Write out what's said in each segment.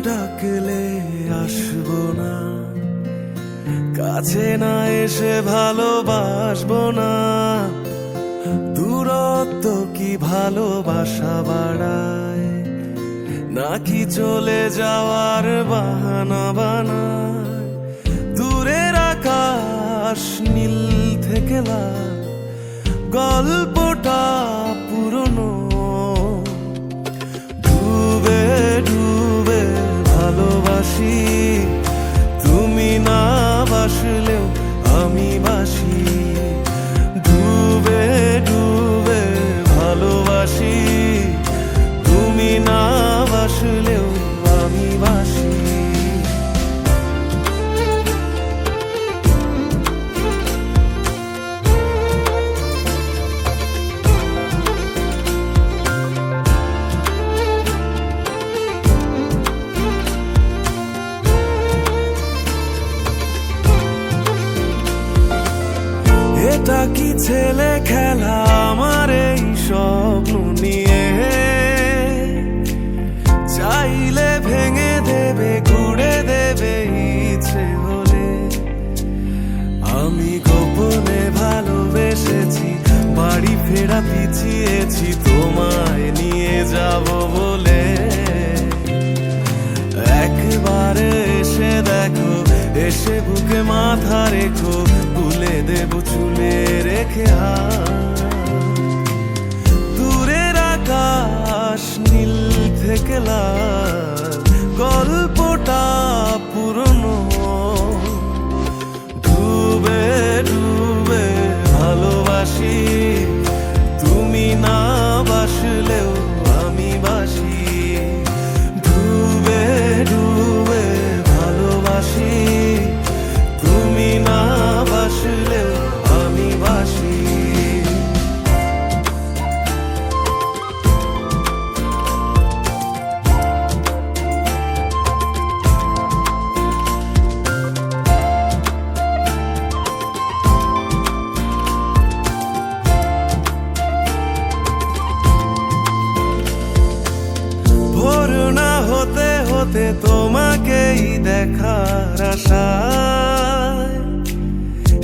ডাকলে আসবো না, কাছে না এসে ভালোবাসবো না। দূরত্ব কি ভালোবাসা বাড়ায়, নাকি চলে যাওয়ার বাহানা বানায়? দূরের আকাশ নীল থেকে লাল, গল্পটা পুরনো। ডুবে ডুবে ভালোবাসি, তুমি না বাসলেও আমি বাসি। ডুবে ডুবে ভালোবাসি, তুমি না বাসলেও আমি বাসি। এটা কি ছেলে খেলা আমার এই স্বপ্ন নিয়ে? চাইলে ভেঙে দেবে, ঘুরে দেবে ইচ্ছে হলে। আমি গোপনে ভালোবেসেছি, বাড়ি ফেরা পিছিয়েছি তোমায় নিয়ে যাব বলে। একবার এসে দেখো, এসে বুকে মাথা রেখো, তুলে দেব চুলে রেখে হাত। দূরের আকাশ নীল থেকে লাল, গল্পটা পুরনো। ডুবে ডুবে ভালোবাসি, তুমি না বাসলেও আমি বাসি। ডুবে ডুবে ভালোবাসি, তুমি না বাসলেও আমি বাসি। ভোর না হতে হতে তোমাকেই দেখার আশায়,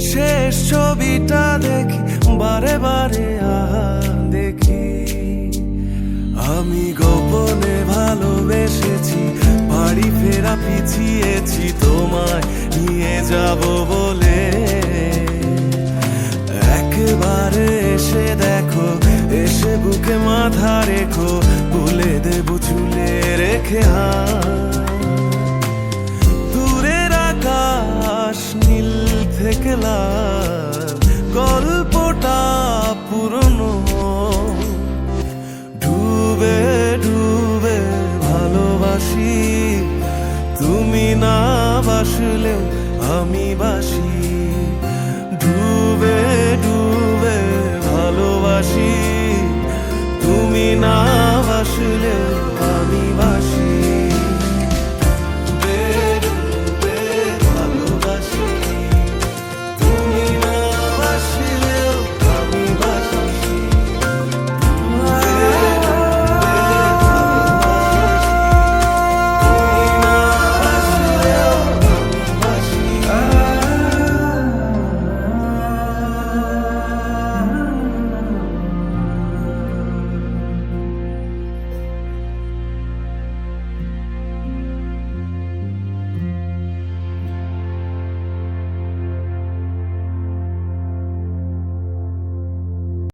শেষ ছবিটা দেখি বারে বারে দেখি। আমি গোপনে ভালোবেসেছি, বাড়ি ফেরা পিছিয়েছি তোমায় নিয়ে যাব বলে। একবারে এসে দেখো, এসে বুকে মাথা রেখো, তুলে দেব চুলে রেখে হাত। দূরের আকাশ নীল থেকে লাল, গল্পটা পুরনো। ডুবে ডুবে ভালোবাসি, তুমি না বাসলেও আমি বাসি। ডুবে ডুবে ভালোবাসি, তুমি না